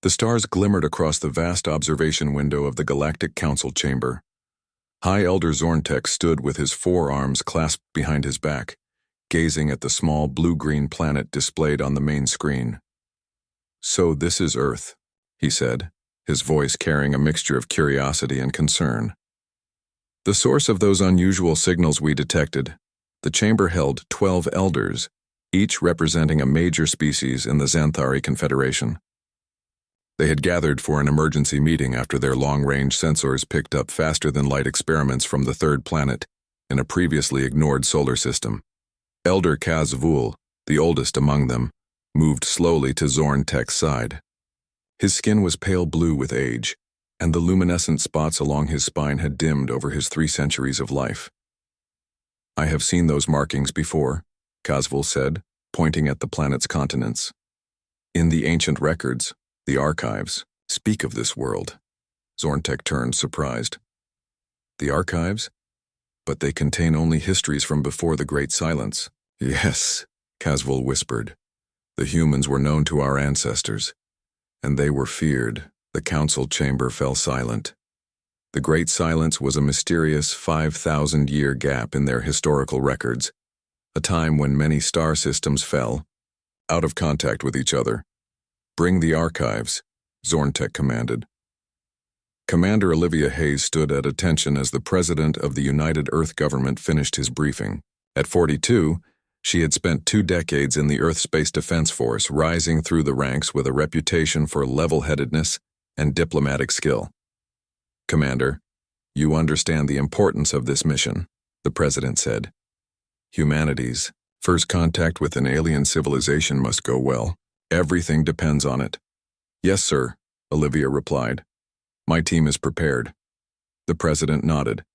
The stars glimmered across the vast observation window of the Galactic Council chamber. High Elder Zorntek stood with his forearms clasped behind his back, gazing at the small blue-green planet displayed on the main screen. "So this is Earth," he said, his voice carrying a mixture of curiosity and concern. "The source of those unusual signals we detected." The chamber held 12 elders, each representing a major species in the Xanthari Confederation. They had gathered for an emergency meeting after their long-range sensors picked up faster-than-light experiments from the third planet in a previously ignored solar system. Elder Kazvul, the oldest among them, moved slowly to Zorntek's side. His skin was pale blue with age, and the luminescent spots along his spine had dimmed over his 3 centuries of life. "I have seen those markings before," Kazvul said, pointing at the planet's continents. "In the ancient records, the archives, speak of this world." Zorntek turned, surprised. "The archives? But they contain only histories from before the Great Silence." "Yes," Kazvul whispered. "The humans were known to our ancestors, and they were feared." The council chamber fell silent. The Great Silence was a mysterious 5,000-year gap in their historical records, a time when many star systems fell, out of contact with each other. "Bring the archives," Zorntek commanded. Commander Olivia Hayes stood at attention as the president of the United Earth government finished his briefing. At 42, she had spent 2 decades in the Earth Space Defense Force, rising through the ranks with a reputation for level-headedness and diplomatic skill. "Commander, you understand the importance of this mission," the president said. "Humanity's first contact with an alien civilization must go well. Everything depends on it." "Yes, sir," Olivia replied. "My team is prepared." The president nodded.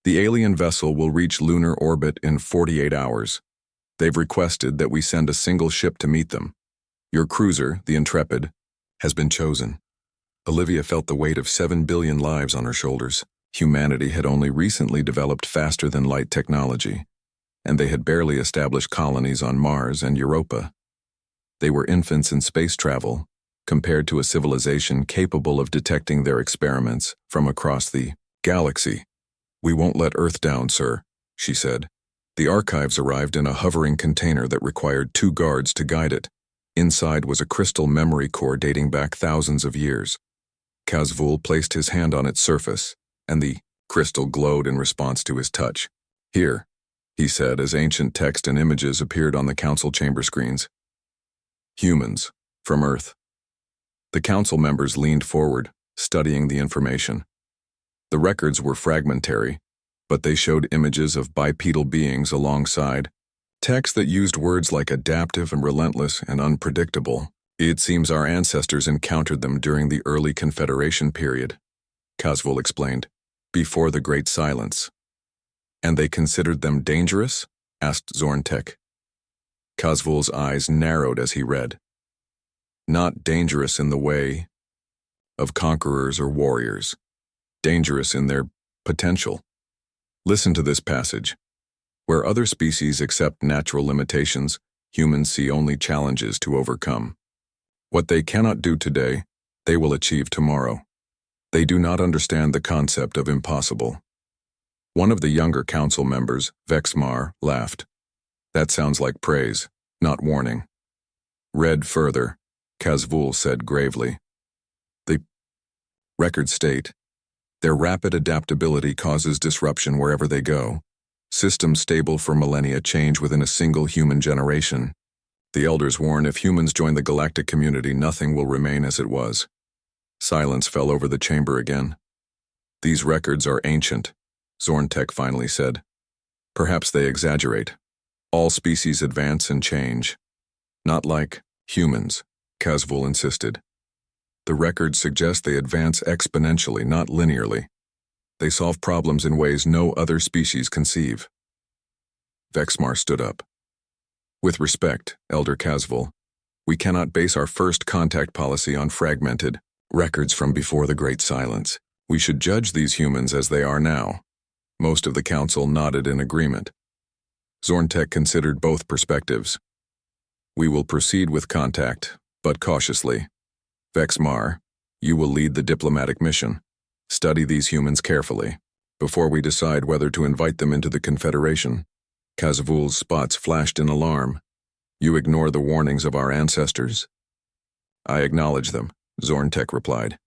"The alien vessel will reach lunar orbit in 48 hours. They've requested that we send a single ship to meet them. Your cruiser, the Intrepid, has been chosen." Olivia felt the weight of 7 billion lives on her shoulders. Humanity had only recently developed faster-than-light technology, and they had barely established colonies on Mars and Europa. They were infants in space travel, compared to a civilization capable of detecting their experiments from across the galaxy. "We won't let Earth down, sir," she said. The archives arrived in a hovering container that required 2 guards to guide it. Inside was a crystal memory core dating back thousands of years. Kazvul placed his hand on its surface, and the crystal glowed in response to his touch. "Here," he said as ancient text and images appeared on the council chamber screens. "Humans, from Earth." The council members leaned forward, studying the information. The records were fragmentary, but they showed images of bipedal beings alongside text that used words like adaptive and relentless and unpredictable. "It seems our ancestors encountered them during the early Confederation period," Kazvul explained, "before the Great Silence." "And they considered them dangerous?" asked Zorntek. Kazvul's eyes narrowed as he read. "Not dangerous in the way of conquerors or warriors. Dangerous in their potential. Listen to this passage. Where other species accept natural limitations, humans see only challenges to overcome. What they cannot do today, they will achieve tomorrow. They do not understand the concept of impossible." One of the younger council members, Vexmar, laughed. "That sounds like praise, not warning." "Read further," Kazvul said gravely. "The records state, their rapid adaptability causes disruption wherever they go. Systems stable for millennia change within a single human generation. The elders warn if humans join the galactic community, nothing will remain as it was." Silence fell over the chamber again. "These records are ancient," Zorntek finally said. "Perhaps they exaggerate. All species advance and change. Not like humans," Kazvul insisted. "The records suggest they advance exponentially, not linearly. They solve problems in ways no other species conceive." Vexmar stood up. "With respect, Elder Kazvul, we cannot base our first contact policy on fragmented records from before the Great Silence. We should judge these humans as they are now." Most of the council nodded in agreement. Zorntek considered both perspectives. "We will proceed with contact, but cautiously. Vexmar, you will lead the diplomatic mission. Study these humans carefully, before we decide whether to invite them into the Confederation. Kazvul's spots flashed in alarm. You ignore the warnings of our ancestors? I acknowledge them, Zorntek replied.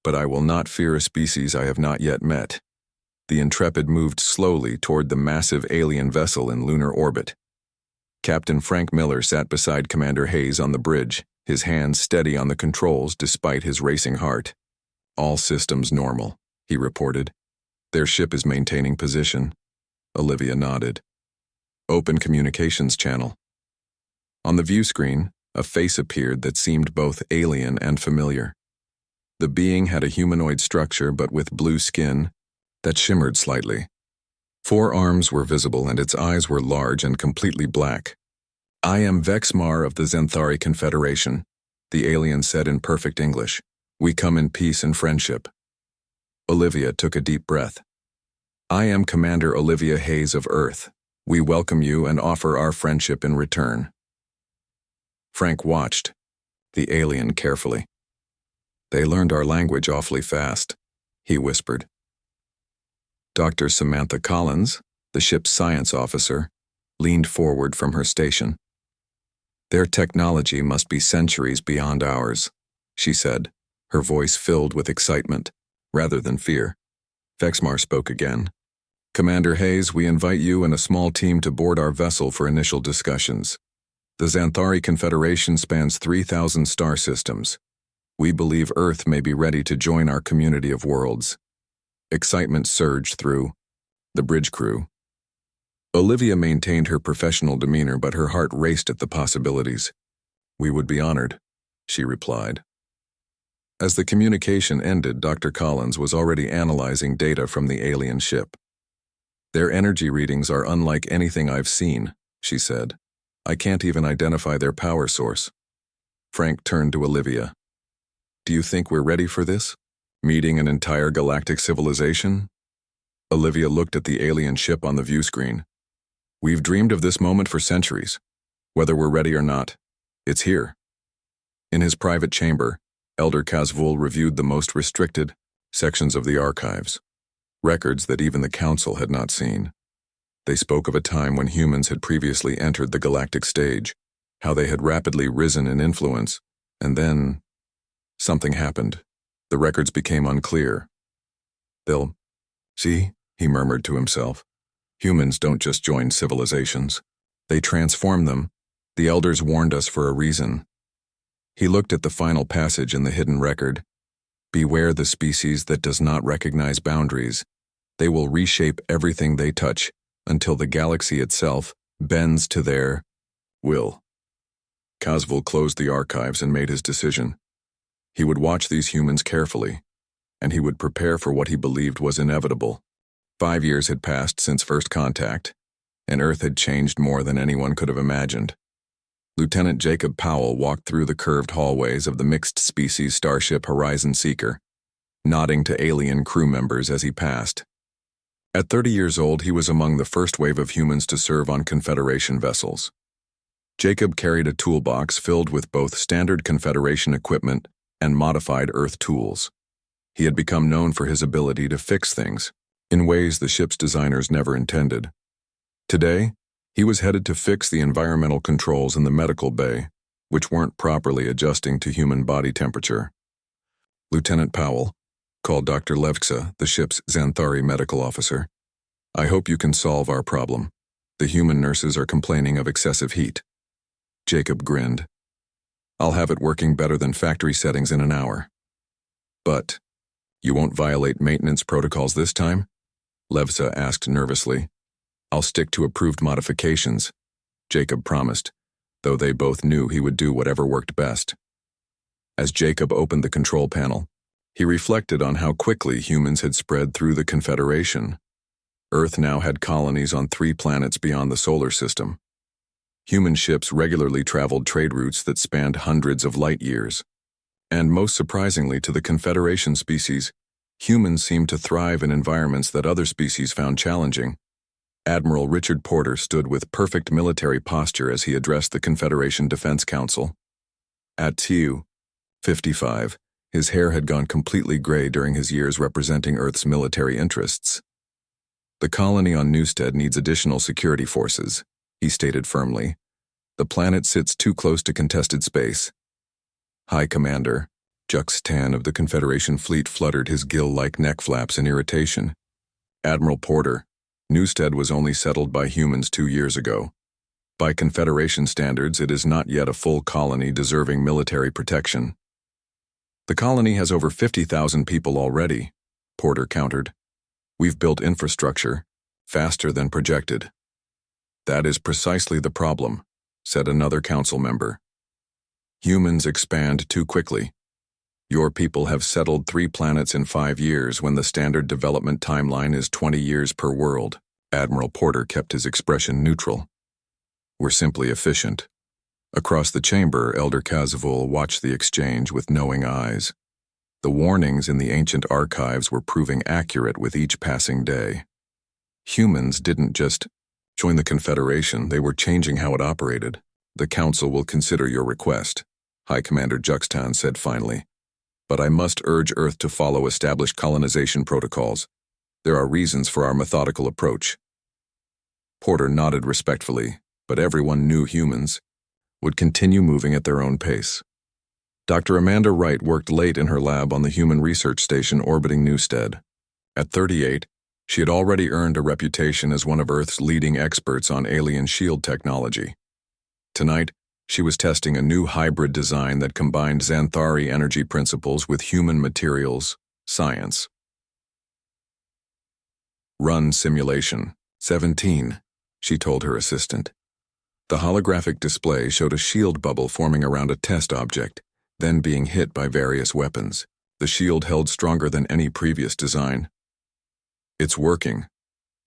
But I will not fear a species I have not yet met. The Intrepid moved slowly toward the massive alien vessel in lunar orbit. Captain Frank Miller sat beside Commander Hayes on the bridge, his hands steady on the controls despite his racing heart. All systems normal, he reported. Their ship is maintaining position. Olivia nodded. Open communications channel. On the view screen, a face appeared that seemed both alien and familiar. The being had a humanoid structure but with blue skin that shimmered slightly. 4 arms were visible and its eyes were large and completely black. I am Vexmar of the Xanthari Confederation, the alien said in perfect English. We come in peace and friendship. Olivia took a deep breath. I am Commander Olivia Hayes of Earth. We welcome you and offer our friendship in return. Frank watched the alien carefully. They learned our language awfully fast, he whispered. Dr. Samantha Collins, the ship's science officer, leaned forward from her station. Their technology must be centuries beyond ours, she said, her voice filled with excitement, rather than fear. Vexmar spoke again. Commander Hayes, we invite you and a small team to board our vessel for initial discussions. The Xanthari Confederation spans 3,000 star systems. We believe Earth may be ready to join our community of worlds. Excitement surged through the bridge crew. Olivia maintained her professional demeanor, but her heart raced at the possibilities. We would be honored, she replied. As the communication ended, Dr. Collins was already analyzing data from the alien ship. Their energy readings are unlike anything I've seen, she said. I can't even identify their power source. Frank turned to Olivia. Do you think we're ready for this? Meeting an entire galactic civilization? Olivia looked at the alien ship on the view screen. We've dreamed of this moment for centuries. Whether we're ready or not, it's here. In his private chamber, Elder Kazvul reviewed the most restricted sections of the archives, records that even the Council had not seen. They spoke of a time when humans had previously entered the galactic stage, how they had rapidly risen in influence, and then something happened. The records became unclear. They'll see, he murmured to himself. Humans don't just join civilizations. They transform them. The elders warned us for a reason. He looked at the final passage in the hidden record. Beware the species that does not recognize boundaries. They will reshape everything they touch until the galaxy itself bends to their will. Kazvul closed the archives and made his decision. He would watch these humans carefully, and he would prepare for what he believed was inevitable. 5 years had passed since first contact, and Earth had changed more than anyone could have imagined. Lieutenant Jacob Powell walked through the curved hallways of the mixed-species starship Horizon Seeker, nodding to alien crew members as he passed. At 30 years old, he was among the first wave of humans to serve on Confederation vessels. Jacob carried a toolbox filled with both standard Confederation equipment and modified Earth tools. He had become known for his ability to fix things in ways the ship's designers never intended. Today, he was headed to fix the environmental controls in the medical bay, which weren't properly adjusting to human body temperature. Lieutenant Powell called Dr. Levksa, the ship's Xanthari medical officer. I hope you can solve our problem. The human nurses are complaining of excessive heat. Jacob grinned. I'll have it working better than factory settings in an hour. But you won't violate maintenance protocols this time? Levksa asked nervously. I'll stick to approved modifications, Jacob promised, though they both knew he would do whatever worked best. As Jacob opened the control panel, he reflected on how quickly humans had spread through the Confederation. Earth now had colonies on 3 planets beyond the solar system. Human ships regularly traveled trade routes that spanned hundreds of light years. And most surprisingly to the Confederation species, humans seemed to thrive in environments that other species found challenging. Admiral Richard Porter stood with perfect military posture as he addressed the Confederation Defense Council. At TU, 55. His hair had gone completely gray during his years representing Earth's military interests. The colony on Newstead needs additional security forces, he stated firmly. The planet sits too close to contested space. High Commander, Jux Tan of the Confederation fleet fluttered his gill-like neck flaps in irritation. Admiral Porter, Newstead was only settled by humans 2 years ago. By Confederation standards, it is not yet a full colony deserving military protection. The colony has over 50,000 people already, Porter countered. We've built infrastructure, faster than projected. That is precisely the problem, said another council member. Humans expand too quickly. Your people have settled 3 planets in 5 years when the standard development timeline is 20 years per world. Admiral Porter kept his expression neutral. We're simply efficient. Across the chamber, Elder Kazavul watched the exchange with knowing eyes. The warnings in the ancient archives were proving accurate with each passing day. Humans didn't just join the Confederation, they were changing how it operated. The Council will consider your request, High Commander Juxtan said finally. But I must urge Earth to follow established colonization protocols. There are reasons for our methodical approach. Porter nodded respectfully, but everyone knew humans would continue moving at their own pace. Dr. Amanda Wright worked late in her lab on the human research station orbiting Newstead. At 38, she had already earned a reputation as one of Earth's leading experts on alien shield technology. Tonight, she was testing a new hybrid design that combined Xanthari energy principles with human materials science. Run simulation. 17, she told her assistant. The holographic display showed a shield bubble forming around a test object, then being hit by various weapons. The shield held stronger than any previous design. It's working,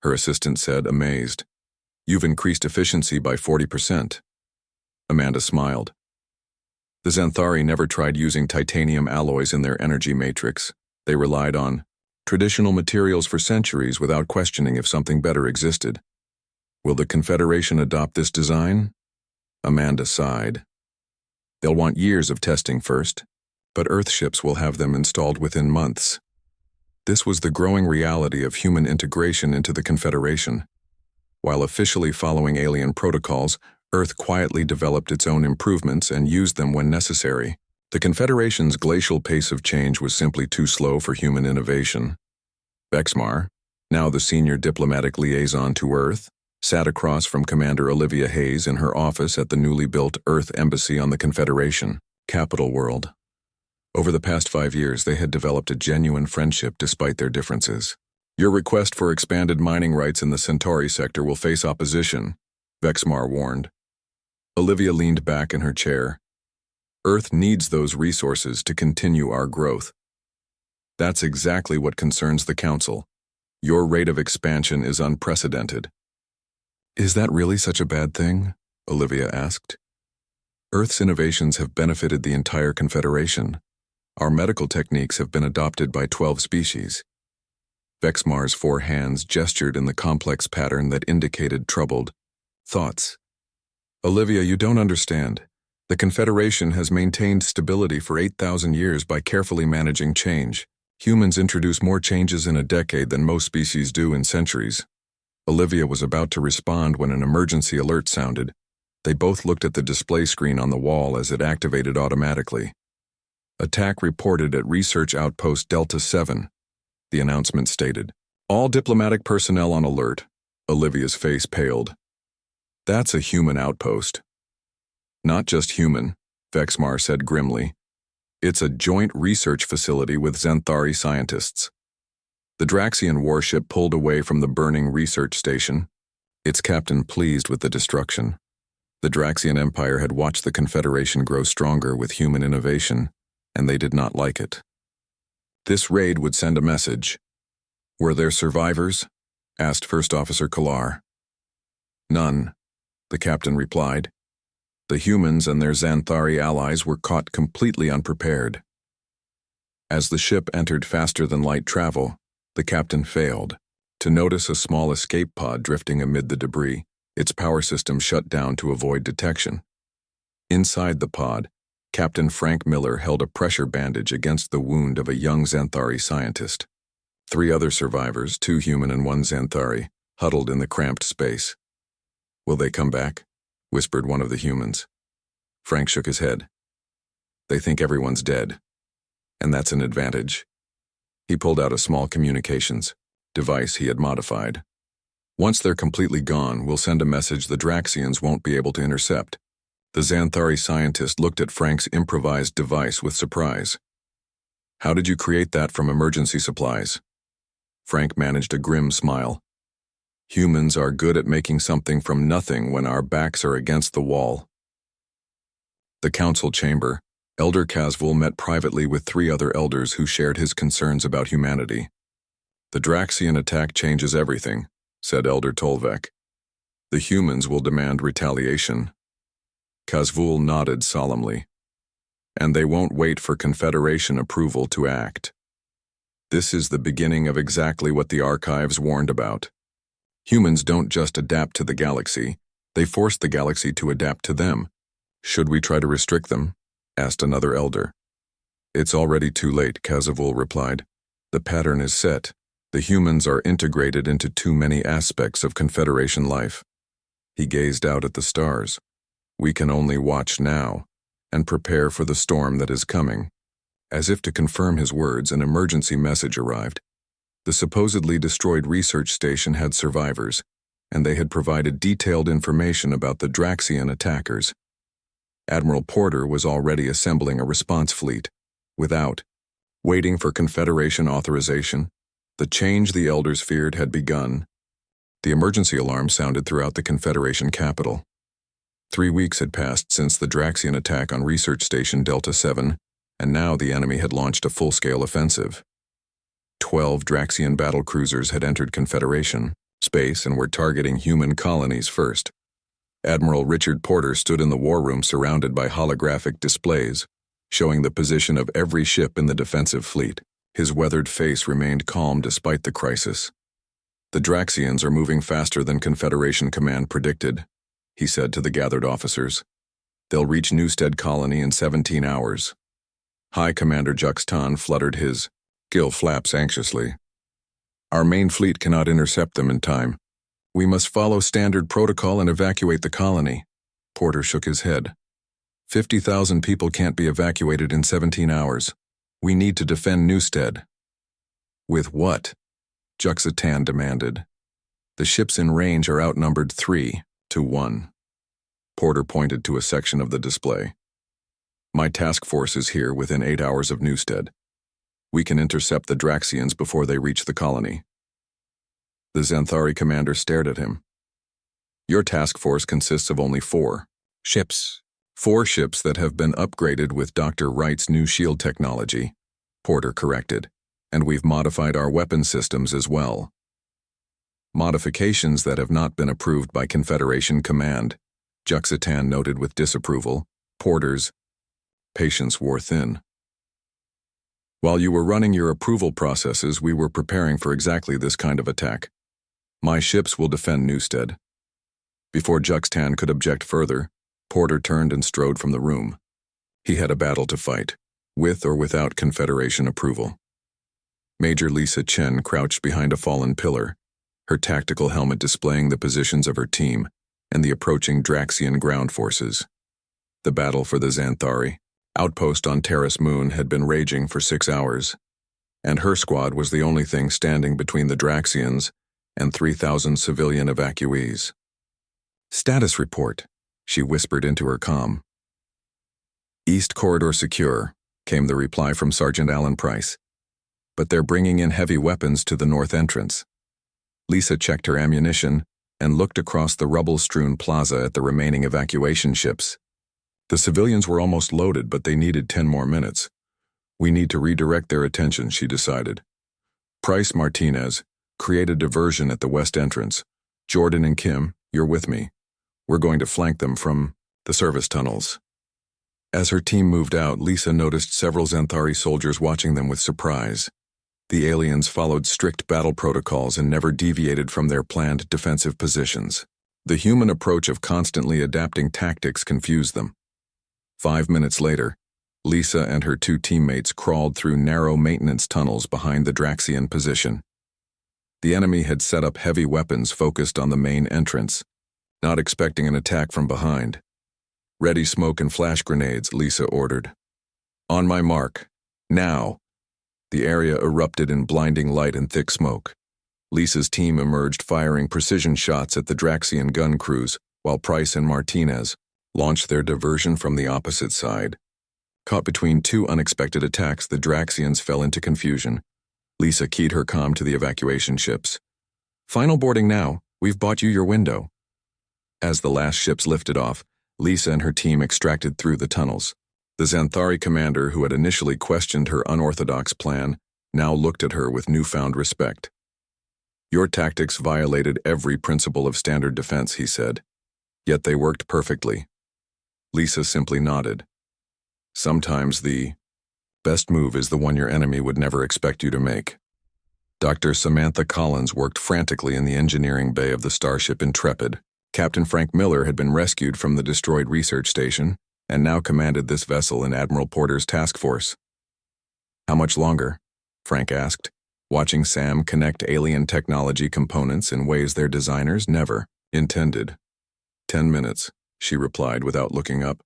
her assistant said, amazed. You've increased efficiency by 40%. Amanda smiled. The Xanthari never tried using titanium alloys in their energy matrix. They relied on traditional materials for centuries without questioning if something better existed. Will the Confederation adopt this design? Amanda sighed. They'll want years of testing first, but Earth ships will have them installed within months. This was the growing reality of human integration into the Confederation. While officially following alien protocols, Earth quietly developed its own improvements and used them when necessary. The Confederation's glacial pace of change was simply too slow for human innovation. Vexmar, now the senior diplomatic liaison to Earth, sat across from Commander Olivia Hayes in her office at the newly built Earth Embassy on the Confederation, capital world. Over the past 5 years, they had developed a genuine friendship despite their differences. Your request for expanded mining rights in the Centauri sector will face opposition, Vexmar warned. Olivia leaned back in her chair. Earth needs those resources to continue our growth. That's exactly what concerns the Council. Your rate of expansion is unprecedented. Is that really such a bad thing? Olivia asked. Earth's innovations have benefited the entire Confederation. Our medical techniques have been adopted by 12 species. Vexmar's 4 hands gestured in the complex pattern that indicated troubled thoughts. Olivia, you don't understand. The Confederation has maintained stability for 8,000 years by carefully managing change. Humans introduce more changes in a decade than most species do in centuries. Olivia was about to respond when an emergency alert sounded. They both looked at the display screen on the wall as it activated automatically. Attack reported at Research Outpost Delta 7, the announcement stated. All diplomatic personnel on alert. Olivia's face paled. That's a human outpost. Not just human, Vexmar said grimly. It's a joint research facility with Xanthari scientists. The Draxian warship pulled away from the burning research station, its captain pleased with the destruction. The Draxian Empire had watched the Confederation grow stronger with human innovation, and they did not like it. This raid would send a message. Were there survivors? Asked First Officer Kalar. None, the captain replied. The humans and their Xanthari allies were caught completely unprepared. As the ship entered faster-than-light travel, the captain failed to notice a small escape pod drifting amid the debris. Its power system shut down to avoid detection. Inside the pod, Captain Frank Miller held a pressure bandage against the wound of a young Xanthari scientist. 3 other survivors, 2 human and 1 Xanthari, huddled in the cramped space. "Will they come back?" whispered one of the humans. Frank shook his head. "They think everyone's dead, and that's an advantage." He pulled out a small communications device he had modified. "Once they're completely gone, we'll send a message the Draxians won't be able to intercept." The Xanthari scientist looked at Frank's improvised device with surprise. "How did you create that from emergency supplies?" Frank managed a grim smile. "Humans are good at making something from nothing when our backs are against the wall." The council chamber, Elder Casvul met privately with 3 other elders who shared his concerns about humanity. "The Draxian attack changes everything," said Elder Tolvek. "The humans will demand retaliation." Casvul nodded solemnly. "And they won't wait for Confederation approval to act. This is the beginning of exactly what the archives warned about. Humans don't just adapt to the galaxy, they force the galaxy to adapt to them. Should we try to restrict them?" asked another elder. "It's already too late," Casvul replied. "The pattern is set. The humans are integrated into too many aspects of Confederation life." He gazed out at the stars. "We can only watch now, and prepare for the storm that is coming." As if to confirm his words, an emergency message arrived. The supposedly destroyed research station had survivors, and they had provided detailed information about the Draxian attackers. Admiral Porter was already assembling a response fleet. Without waiting for Confederation authorization, the change the elders feared had begun. The emergency alarm sounded throughout the Confederation capital. 3 weeks had passed since the Draxian attack on Research Station Delta 7, and now the enemy had launched a full-scale offensive. 12 Draxian battlecruisers had entered Confederation space and were targeting human colonies first. Admiral Richard Porter stood in the war room surrounded by holographic displays, showing the position of every ship in the defensive fleet. His weathered face remained calm despite the crisis. "The Draxians are moving faster than Confederation Command predicted," he said to the gathered officers. "They'll reach Newstead Colony in 17 hours. High Commander Juxtan fluttered his gill flaps anxiously. "Our main fleet cannot intercept them in time. We must follow standard protocol and evacuate the colony." Porter shook his head. 50,000 people can't be evacuated in 17 hours. We need to defend Newstead." "With what?" Juxtan demanded. "The ships in range are outnumbered 3 to 1. Porter pointed to a section of the display. "My task force is here within 8 hours of Newstead. We can intercept the Draxians before they reach the colony." The Xanthari commander stared at him. "Your task force consists of only 4 ships. 4 ships that have been upgraded with Dr. Wright's new shield technology," Porter corrected, "and we've modified our weapon systems as well." "Modifications that have not been approved by Confederation Command," Juxtan noted with disapproval. Porter's patience wore thin. "While you were running your approval processes, we were preparing for exactly this kind of attack. My ships will defend Newstead." Before Juxtan could object further, Porter turned and strode from the room. He had a battle to fight, with or without Confederation approval. Major Lisa Chen crouched behind a fallen pillar, her tactical helmet displaying the positions of her team and the approaching Draxian ground forces. The battle for the Xanthari outpost on Terrace Moon had been raging for 6 hours, and her squad was the only thing standing between the Draxians and 3,000 civilian evacuees. "Status report," she whispered into her comm. "East Corridor secure," came the reply from Sergeant Alan Price. "But they're bringing in heavy weapons to the north entrance." Lisa checked her ammunition and looked across the rubble-strewn plaza at the remaining evacuation ships. The civilians were almost loaded, but they needed 10 more minutes. "We need to redirect their attention," she decided. "Price, Martinez, create a diversion at the west entrance. Jordan and Kim, you're with me. We're going to flank them from the service tunnels." As her team moved out, Lisa noticed several Xanthari soldiers watching them with surprise. The aliens followed strict battle protocols and never deviated from their planned defensive positions. The human approach of constantly adapting tactics confused them. 5 minutes later, Lisa and her two teammates crawled through narrow maintenance tunnels behind the Draxian position. The enemy had set up heavy weapons focused on the main entrance, not expecting an attack from behind. "Ready smoke and flash grenades," Lisa ordered. "On my mark. Now." The area erupted in blinding light and thick smoke. Lisa's team emerged firing precision shots at the Draxian gun crews, while Price and Martinez launched their diversion from the opposite side. Caught between two unexpected attacks, the Draxians fell into confusion. Lisa keyed her comm to the evacuation ships. "Final boarding now. We've bought you your window." As the last ships lifted off, Lisa and her team extracted through the tunnels. The Xanthari commander, who had initially questioned her unorthodox plan, now looked at her with newfound respect. "Your tactics violated every principle of standard defense," he said. "Yet they worked perfectly." Lisa simply nodded. "Sometimes the best move is the one your enemy would never expect you to make." Dr. Samantha Collins worked frantically in the engineering bay of the starship Intrepid. Captain Frank Miller had been rescued from the destroyed research station and now commanded this vessel in Admiral Porter's task force. "How much longer?" Frank asked, watching Sam connect alien technology components in ways their designers never intended. 10 minutes, she replied without looking up.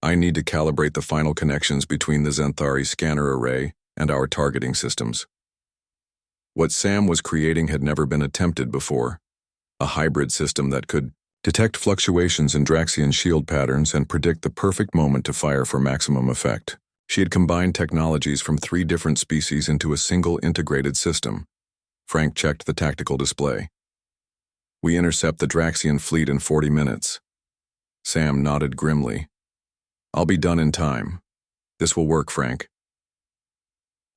"I need to calibrate the final connections between the Xanthari scanner array and our targeting systems." What Sam was creating had never been attempted before. A hybrid system that could detect fluctuations in Draxian shield patterns and predict the perfect moment to fire for maximum effect. She had combined technologies from 3 different species into a single integrated system. Frank checked the tactical display. "We intercept the Draxian fleet in 40 minutes. Sam nodded grimly. "I'll be done in time. This will work, Frank."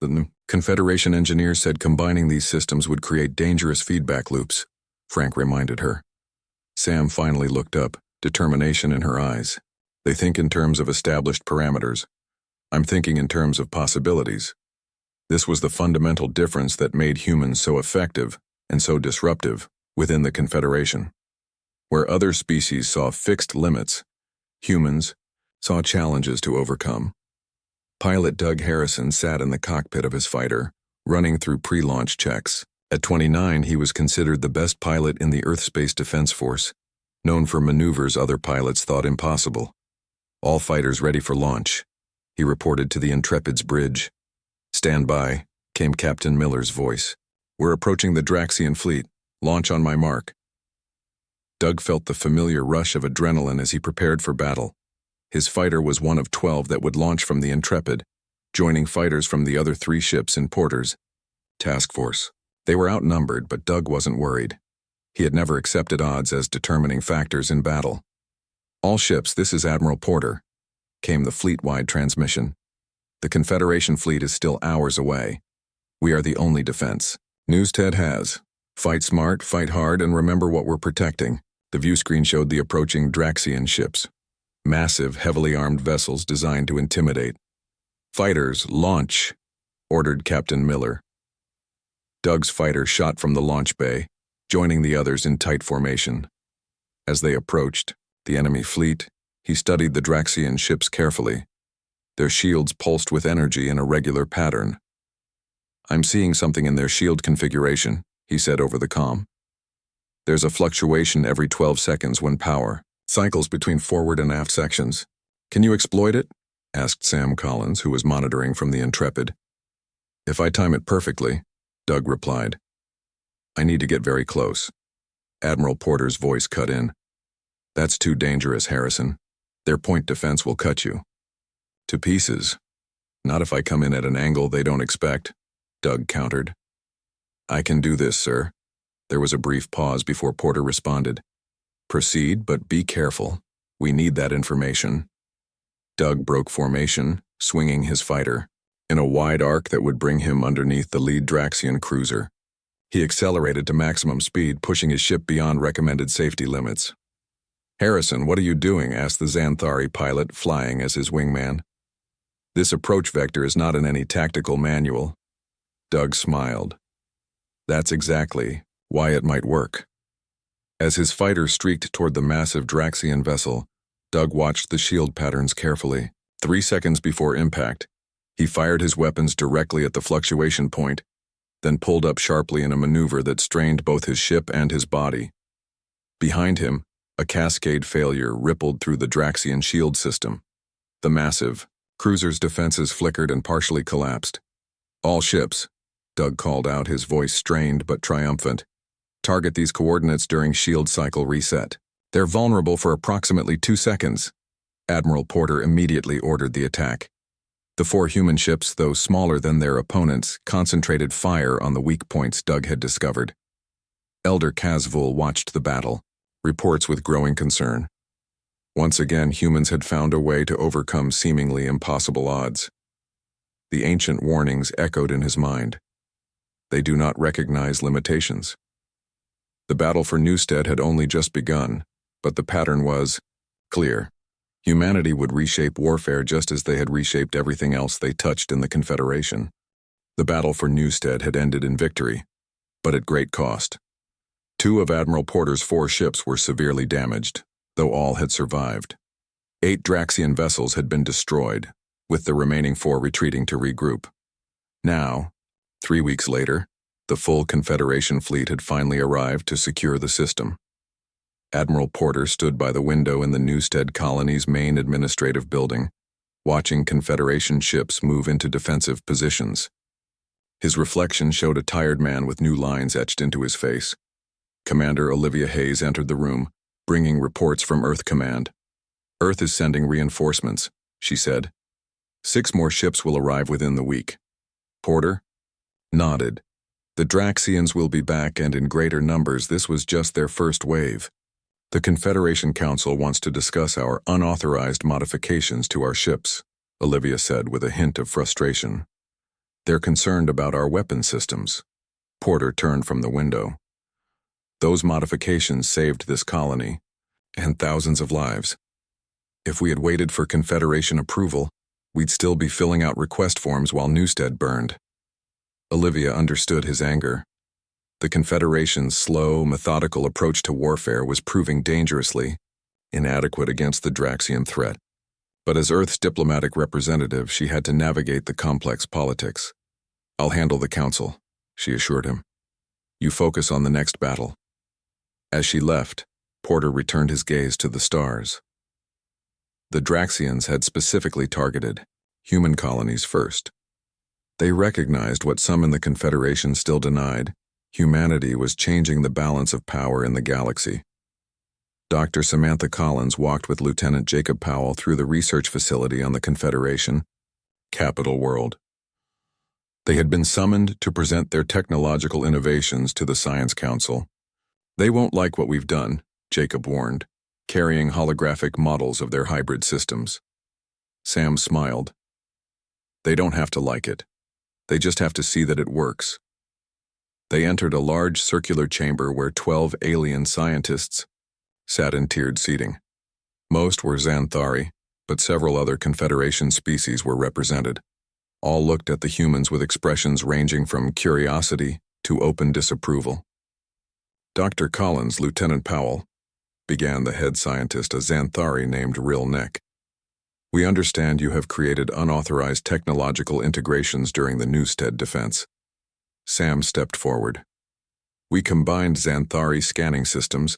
The Confederation engineers said combining these systems would create dangerous feedback loops, Frank reminded her. Sam finally looked up, determination in her eyes. "They think in terms of established parameters. I'm thinking in terms of possibilities." This was the fundamental difference that made humans so effective and so disruptive within the Confederation. Where other species saw fixed limits, humans saw challenges to overcome. Pilot Doug Harrison sat in the cockpit of his fighter, running through pre-launch checks. At 29, he was considered the best pilot in the Earth Space Defense Force, known for maneuvers other pilots thought impossible. "All fighters ready for launch," he reported to the Intrepid's bridge. "Stand by," came Captain Miller's voice. "We're approaching the Draxian fleet. Launch on my mark." Doug felt the familiar rush of adrenaline as he prepared for battle. His fighter was one of 12 that would launch from the Intrepid, joining fighters from the other 3 ships in Porter's task force. They were outnumbered, but Doug wasn't worried. He had never accepted odds as determining factors in battle. "All ships, this is Admiral Porter," came the fleet-wide transmission. "The Confederation fleet is still hours away. We are the only defense. News Ted has. Fight smart, fight hard, and remember what we're protecting." The view screen showed the approaching Draxian ships. Massive, heavily armed vessels designed to intimidate. "Fighters, launch," ordered Captain Miller. Doug's fighter shot from the launch bay, joining the others in tight formation. As they approached the enemy fleet, he studied the Draxian ships carefully. Their shields pulsed with energy in a regular pattern. "I'm seeing something in their shield configuration," he said over the comm. "There's a fluctuation every 12 seconds when power cycles between forward and aft sections. Can you exploit it?" asked Sam Collins, who was monitoring from the Intrepid. "If I time it perfectly," Doug replied. "I need to get very close." Admiral Porter's voice cut in. "That's too dangerous, Harrison. Their point defense will cut you to pieces." "Not if I come in at an angle they don't expect," Doug countered. "I can do this, sir." There was a brief pause before Porter responded. "Proceed, but be careful. We need that information." Doug broke formation, swinging his fighter in a wide arc that would bring him underneath the lead Draxian cruiser. He accelerated to maximum speed, pushing his ship beyond recommended safety limits. "Harrison, what are you doing?" asked the Xanthari pilot, flying as his wingman. "This approach vector is not in any tactical manual." Doug smiled. "That's exactly why it might work." As his fighter streaked toward the massive Draxian vessel, Doug watched the shield patterns carefully. 3 seconds before impact, he fired his weapons directly at the fluctuation point, then pulled up sharply in a maneuver that strained both his ship and his body. Behind him, a cascade failure rippled through the Draxian shield system. The massive cruiser's defenses flickered and partially collapsed. "All ships," Doug called out, his voice strained but triumphant. "Target these coordinates during shield cycle reset. They're vulnerable for approximately 2 seconds. Admiral Porter immediately ordered the attack. The 4 human ships, though smaller than their opponents, concentrated fire on the weak points Doug had discovered. Elder Casvul watched the battle, reports with growing concern. Once again, humans had found a way to overcome seemingly impossible odds. The ancient warnings echoed in his mind. They do not recognize limitations. The battle for Newstead had only just begun, but the pattern was clear. Humanity would reshape warfare just as they had reshaped everything else they touched in the Confederation. The battle for Newstead had ended in victory, but at great cost. 2 of Admiral Porter's 4 ships were severely damaged, though all had survived. 8 Draxian vessels had been destroyed, with the remaining 4 retreating to regroup. Now, 3 weeks later, the full Confederation fleet had finally arrived to secure the system. Admiral Porter stood by the window in the Newstead colony's main administrative building, watching Confederation ships move into defensive positions. His reflection showed a tired man with new lines etched into his face. Commander Olivia Hayes entered the room, bringing reports from Earth Command. "Earth is sending reinforcements," she said. 6 more ships will arrive within the week. Porter nodded. "The Draxians will be back, and in greater numbers. This was just their first wave. The Confederation Council wants to discuss our unauthorized modifications to our ships," Olivia said with a hint of frustration. "They're concerned about our weapon systems." Porter turned from the window. "Those modifications saved this colony, and thousands of lives. If we had waited for Confederation approval, we'd still be filling out request forms while Newstead burned." Olivia understood his anger. The Confederation's slow, methodical approach to warfare was proving dangerously inadequate against the Draxian threat. But as Earth's diplomatic representative, she had to navigate the complex politics. "I'll handle the council," she assured him. "You focus on the next battle." As she left, Porter returned his gaze to the stars. The Draxians had specifically targeted human colonies first. They recognized what some in the Confederation still denied: humanity was changing the balance of power in the galaxy. Dr. Samantha Collins walked with Lieutenant Jacob Powell through the research facility on the Confederation capital world. They had been summoned to present their technological innovations to the Science Council. "They won't like what we've done," Jacob warned, carrying holographic models of their hybrid systems. Sam smiled. "They don't have to like it. They just have to see that it works." They entered a large circular chamber where 12 alien scientists sat in tiered seating. Most were Xanthari, but several other Confederation species were represented. All looked at the humans with expressions ranging from curiosity to open disapproval. "Dr. Collins, Lieutenant Powell," began the head scientist, a Xanthari named Rilnek. "We understand you have created unauthorized technological integrations during the Newstead defense." Sam stepped forward. "We combined Xanthari scanning systems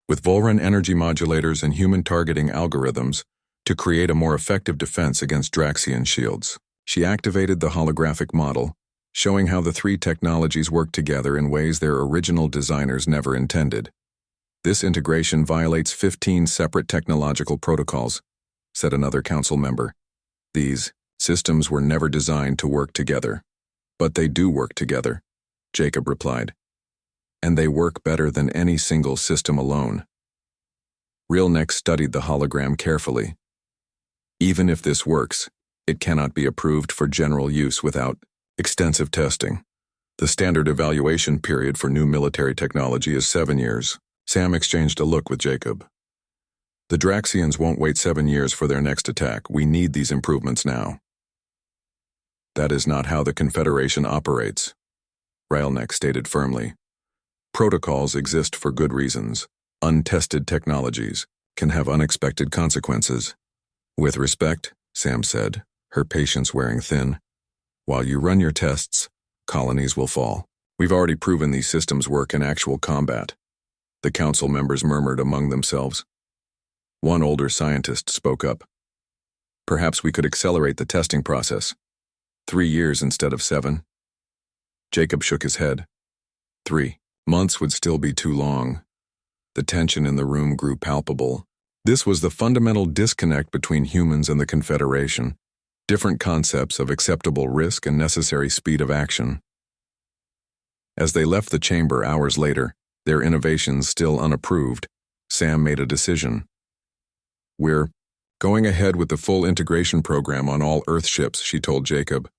with Volran energy modulators and human targeting algorithms to create a more effective defense against Draxian shields." She activated the holographic model, showing how the 3 technologies work together in ways their original designers never intended. "This integration violates 15 separate technological protocols," said another council member. "These systems were never designed to work together." "But they do work together," Jacob replied. "And they work better than any single system alone." Rilnek studied the hologram carefully. "Even if this works, it cannot be approved for general use without extensive testing. The standard evaluation period for new military technology is 7 years." Sam exchanged a look with Jacob. "The Draxians won't wait 7 years for their next attack. We need these improvements now." "That is not how the Confederation operates," Rilnek stated firmly. "Protocols exist for good reasons. Untested technologies can have unexpected consequences. With respect, Sam said, her patience wearing thin. "While you run your tests, colonies will fall. We've already proven these systems work in actual combat." The council members murmured among themselves. One older scientist spoke up. "Perhaps we could accelerate the testing process. 3 years instead of 7. Jacob shook his head. 3 months would still be too long. The tension in the room grew palpable. This was the fundamental disconnect between humans and the Confederation. Different concepts of acceptable risk and necessary speed of action. As they left the chamber hours later, their innovations still unapproved, Sam made a decision. "We're going ahead with the full integration program on all Earth ships," she told Jacob.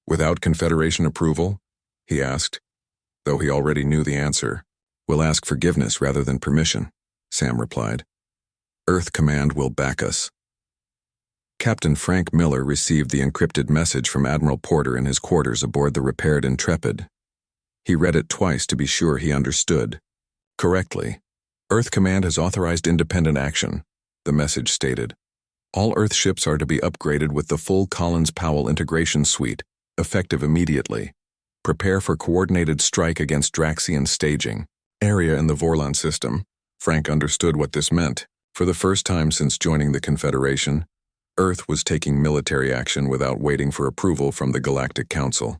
"Without Confederation approval?" he asked, though he already knew the answer. "We'll ask forgiveness rather than permission," Sam replied. "Earth Command will back us." Captain Frank Miller received the encrypted message from Admiral Porter in his quarters aboard the repaired Intrepid. He read it twice to be sure he understood correctly. "Earth Command has authorized independent action," the message stated. "All Earth ships are to be upgraded with the full Collins-Powell integration suite, effective immediately. Prepare for coordinated strike against Draxian staging area in the Vorlon system." Frank understood what this meant. For the first time since joining the Confederation, Earth was taking military action without waiting for approval from the Galactic Council.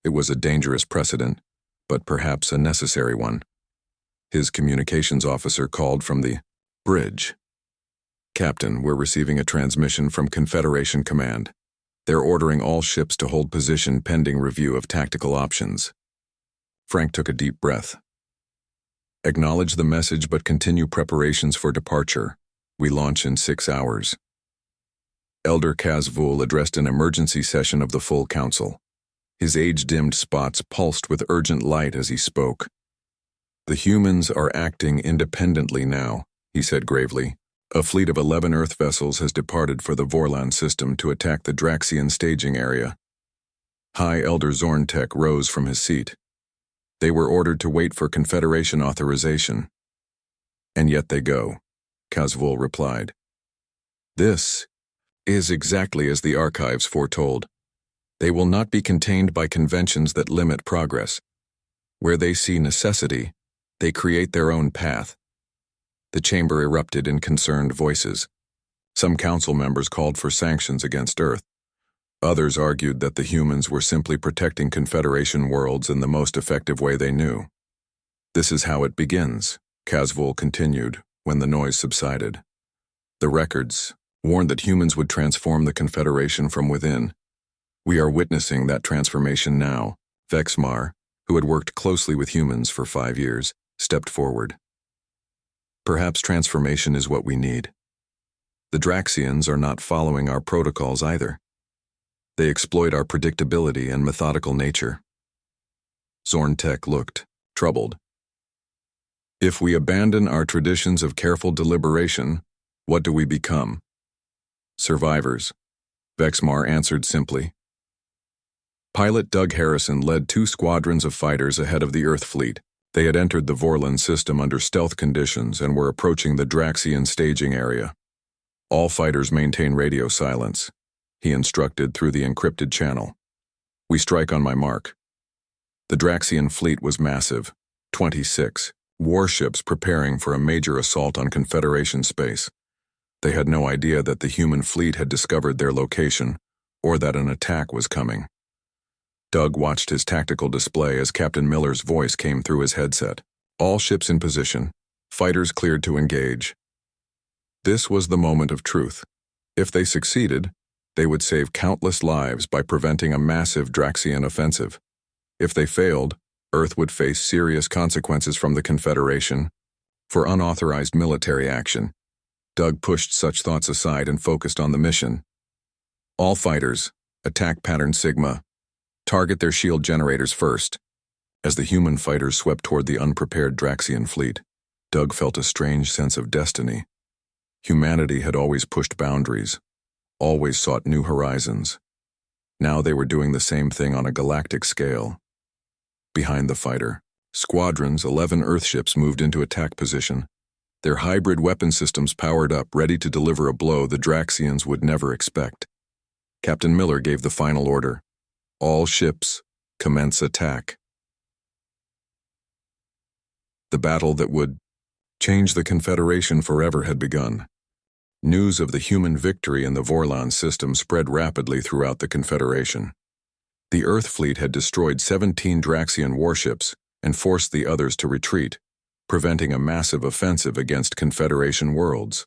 It was a dangerous precedent, but perhaps a necessary one. His communications officer called from the bridge. "Captain, we're receiving a transmission from Confederation Command. They're ordering all ships to hold position pending review of tactical options." Frank took a deep breath. "Acknowledge the message but continue preparations for departure. We launch in 6 hours." Elder Kazvul addressed an emergency session of the full council. His age-dimmed spots pulsed with urgent light as he spoke. "The humans are acting independently now," he said gravely. "A fleet of 11 Earth vessels has departed for the Vorlon system to attack the Draxian staging area." High Elder Zorntek rose from his seat. "They were ordered to wait for Confederation authorization." "And yet they go," Kazvul replied. "This is exactly as the archives foretold. They will not be contained by conventions that limit progress. Where they see necessity, they create their own path." The chamber erupted in concerned voices. Some council members called for sanctions against Earth. Others argued that the humans were simply protecting Confederation worlds in the most effective way they knew. "This is how it begins," Kazvul continued, when the noise subsided. "The records warned that humans would transform the Confederation from within. We are witnessing that transformation now." Vexmar, who had worked closely with humans for 5 years, stepped forward. "Perhaps transformation is what we need. The Draxians are not following our protocols either. They exploit our predictability and methodical nature." Zorntek looked, troubled. "If we abandon our traditions of careful deliberation, what do we become?" "Survivors," Vexmar answered simply. Pilot Doug Harrison led 2 squadrons of fighters ahead of the Earth fleet. They had entered the Vorlon system under stealth conditions and were approaching the Draxian staging area. "All fighters maintain radio silence," he instructed through the encrypted channel. "We strike on my mark." The Draxian fleet was massive, 26 warships preparing for a major assault on Confederation space. They had no idea that the human fleet had discovered their location, or that an attack was coming. Doug watched his tactical display as Captain Miller's voice came through his headset. "All ships in position. Fighters cleared to engage." This was the moment of truth. If they succeeded, they would save countless lives by preventing a massive Draxian offensive. If they failed, Earth would face serious consequences from the Confederation for unauthorized military action. Doug pushed such thoughts aside and focused on the mission. "All fighters, attack pattern Sigma. Target their shield generators first." As the human fighters swept toward the unprepared Draxian fleet, Doug felt a strange sense of destiny. Humanity had always pushed boundaries, always sought new horizons. Now they were doing the same thing on a galactic scale. Behind the fighter, squadrons, 11 Earthships moved into attack position. their hybrid weapon systems powered up, ready to deliver a blow the Draxians would never expect. Captain Miller gave the final order. All ships, commence attack. The battle that would change the Confederation forever had begun. News of the human victory in the Vorlon system spread rapidly throughout the Confederation. The Earth fleet had destroyed 17 Draxian warships and forced the others to retreat, preventing a massive offensive against Confederation worlds.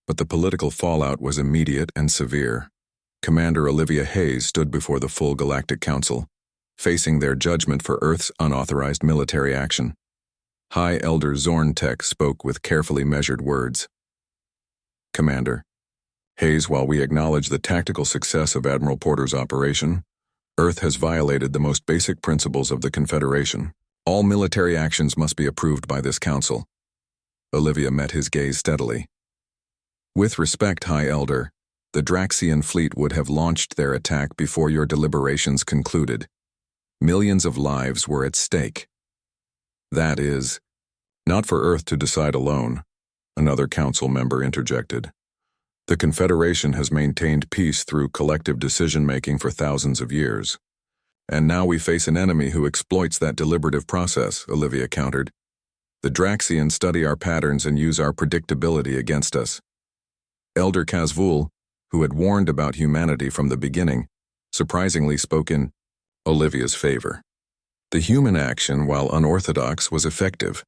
But the political fallout was immediate and severe. Commander Olivia Hayes stood before the full Galactic Council, facing their judgment for Earth's unauthorized military action. High Elder Zorn-Tech spoke with carefully measured words. Commander Hayes, while we acknowledge the tactical success of Admiral Porter's operation, Earth has violated the most basic principles of the Confederation. All military actions must be approved by this council. Olivia met his gaze steadily. With respect, High Elder, the Draxian fleet would have launched their attack before your deliberations concluded. Millions of lives were at stake. That is, not for Earth to decide alone, another council member interjected. The Confederation has maintained peace through collective decision-making for thousands of years. And now we face an enemy who exploits that deliberative process, Olivia countered. The Draxians study our patterns and use our predictability against us. Elder Kazvul, who had warned about humanity from the beginning, surprisingly spoke in Olivia's favor. The human action, while unorthodox, was effective.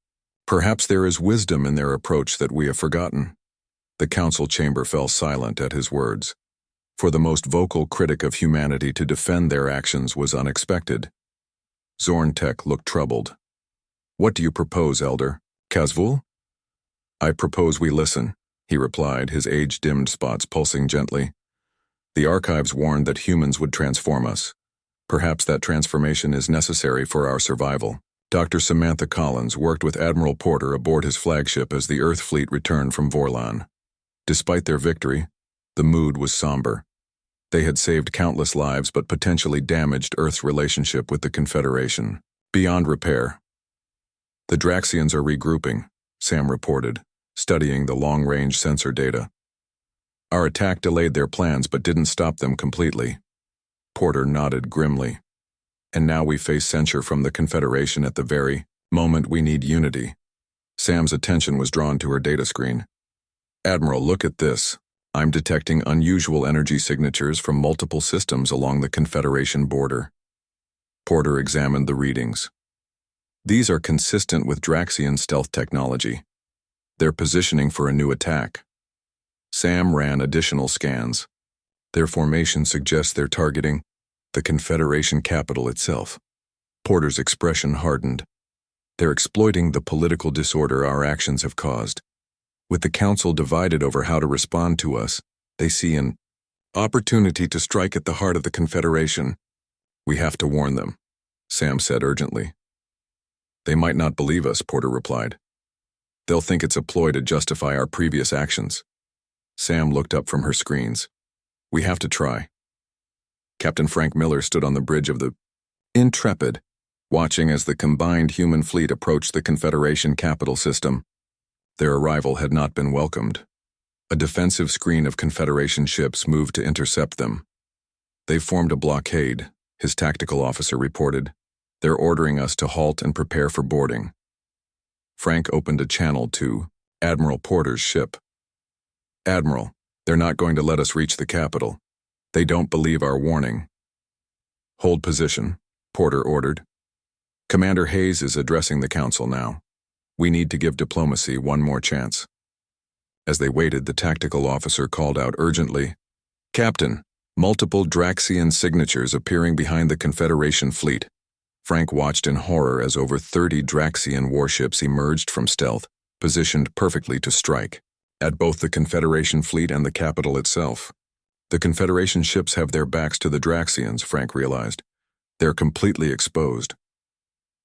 Perhaps there is wisdom in their approach that we have forgotten. The council chamber fell silent at his words. For the most vocal critic of humanity to defend their actions was unexpected. Zorn-Tech looked troubled. What do you propose, Elder? Kazvul? I propose we listen, he replied, his age-dimmed spots pulsing gently. The archives warned that humans would transform us. Perhaps that transformation is necessary for our survival. Dr. Samantha Collins worked with Admiral Porter aboard his flagship as the Earth fleet returned from Vorlon. Despite their victory, the mood was somber. They had saved countless lives but potentially damaged Earth's relationship with the Confederation. Beyond repair. The Draxians are regrouping, Sam reported, studying the long-range sensor data. Our attack delayed their plans but didn't stop them completely. Porter nodded grimly. And now we face censure from the Confederation at the very moment we need unity. Sam's attention was drawn to her data screen. Admiral, look at this. I'm detecting unusual energy signatures from multiple systems along the Confederation border. Porter examined the readings. These are consistent with Draxian stealth technology. They're positioning for a new attack. Sam ran additional scans. Their formation suggests they're targeting the Confederation capital itself. Porter's expression hardened. They're exploiting the political disorder our actions have caused. With the Council divided over how to respond to us, they see an opportunity to strike at the heart of the Confederation. We have to warn them, Sam said urgently. They might not believe us, Porter replied. They'll think it's a ploy to justify our previous actions. Sam looked up from her screens. We have to try. Captain Frank Miller stood on the bridge of the Intrepid, watching as the combined human fleet approached the Confederation capital system. Their arrival had not been welcomed. A defensive screen of Confederation ships moved to intercept them. They formed a blockade, his tactical officer reported. They're ordering us to halt and prepare for boarding. Frank opened a channel to Admiral Porter's ship. Admiral, they're not going to let us reach the capital. They don't believe our warning. Hold position, Porter ordered. Commander Hayes is addressing the council now. We need to give diplomacy one more chance. As they waited, the tactical officer called out urgently, Captain, multiple Draxian signatures appearing behind the Confederation fleet. Frank watched in horror as over 30 Draxian warships emerged from stealth, positioned perfectly to strike, at both the Confederation fleet and the capital itself. The Confederation ships have their backs to the Draxians, Frank realized. They're completely exposed.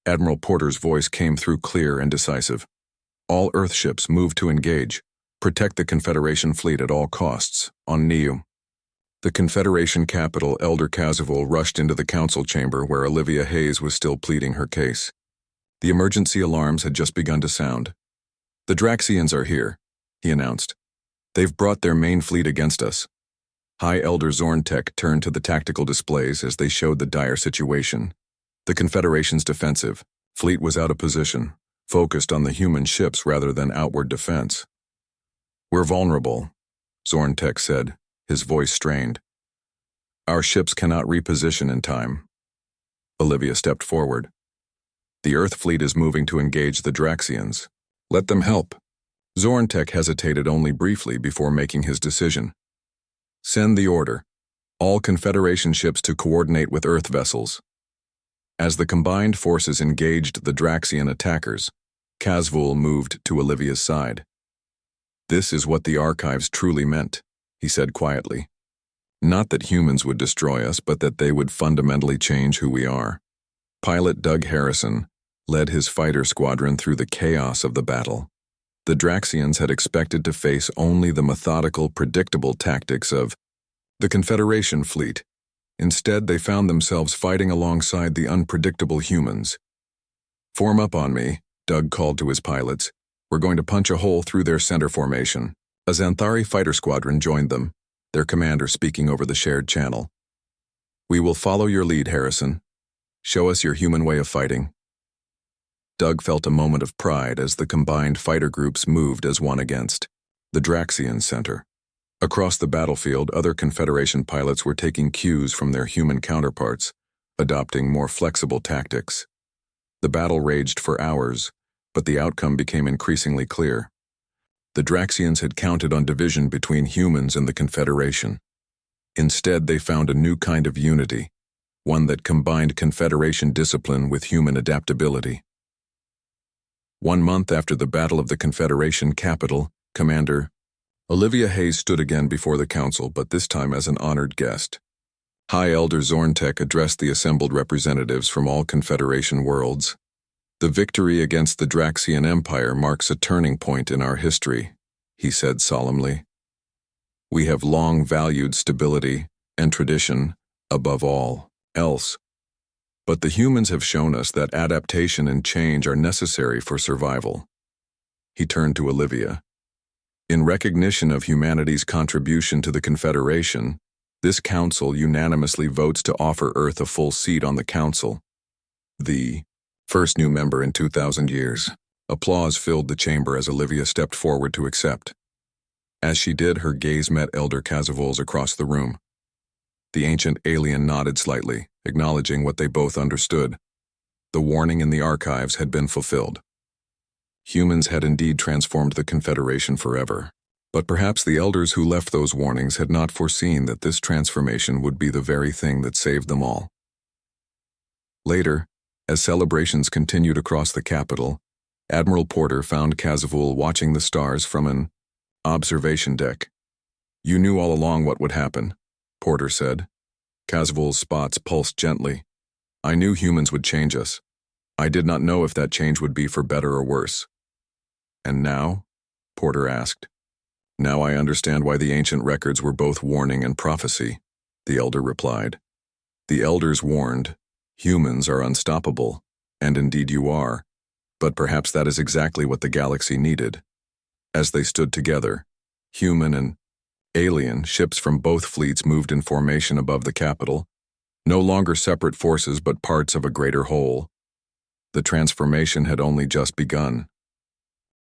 Admiral Porter's voice came through clear and decisive. All Earth ships move to engage. Protect the Confederation fleet at all costs, on Niu. The Confederation capital, Elder Kazavul, rushed into the council chamber where Olivia Hayes was still pleading her case. The emergency alarms had just begun to sound. The Draxians are here, he announced. They've brought their main fleet against us. High Elder Zorntek turned to the tactical displays as they showed the dire situation. The Confederation's defensive fleet was out of position, focused on the human ships rather than outward defense. We're vulnerable, Zorntek said, his voice strained. Our ships cannot reposition in time. Olivia stepped forward. The Earth fleet is moving to engage the Draxians. Let them help. Zorntek hesitated only briefly before making his decision. Send the order. All Confederation ships to coordinate with Earth vessels. As the combined forces engaged the Draxian attackers, Kazvul moved to Olivia's side. This is what the archives truly meant, he said quietly. Not that humans would destroy us, but that they would fundamentally change who we are. Pilot Doug Harrison led his fighter squadron through the chaos of the battle. The Draxians had expected to face only the methodical, predictable tactics of the Confederation fleet. Instead, they found themselves fighting alongside the unpredictable humans. Form up on me, Doug called to his pilots. We're going to punch a hole through their center formation. A Xanthari fighter squadron joined them, their commander speaking over the shared channel. We will follow your lead, Harrison. Show us your human way of fighting. Doug felt a moment of pride as the combined fighter groups moved as one against the Draxian center. Across the battlefield, other Confederation pilots were taking cues from their human counterparts, adopting more flexible tactics. The battle raged for hours, but the outcome became increasingly clear. The Draxians had counted on division between humans and the Confederation. Instead, they found a new kind of unity, one that combined Confederation discipline with human adaptability. 1 month after the Battle of the Confederation capital, Commander Olivia Hayes stood again before the council, but this time as an honored guest. High Elder Zorntek addressed the assembled representatives from all Confederation worlds. The victory against the Draxian Empire marks a turning point in our history, he said solemnly. We have long valued stability and tradition above all else. But the humans have shown us that adaptation and change are necessary for survival. He turned to Olivia. In recognition of humanity's contribution to the Confederation, this council unanimously votes to offer Earth a full seat on the council. The first new member in 2,000 years. Applause filled the chamber as Olivia stepped forward to accept. As she did, her gaze met Elder Kazavul's across the room. The ancient alien nodded slightly, acknowledging what they both understood. The warning in the archives had been fulfilled. Humans had indeed transformed the Confederation forever. But perhaps the elders who left those warnings had not foreseen that this transformation would be the very thing that saved them all. Later, as celebrations continued across the capital, Admiral Porter found Kazavul watching the stars from an observation deck. You knew all along what would happen, Porter said. Kazavul's spots pulsed gently. I knew humans would change us. I did not know if that change would be for better or worse. And now? Porter asked. Now I understand why the ancient records were both warning and prophecy, the elder replied. The elders warned, humans are unstoppable, and indeed you are. But perhaps that is exactly what the galaxy needed. As they stood together, human and alien ships from both fleets moved in formation above the capital, no longer separate forces but parts of a greater whole. The transformation had only just begun.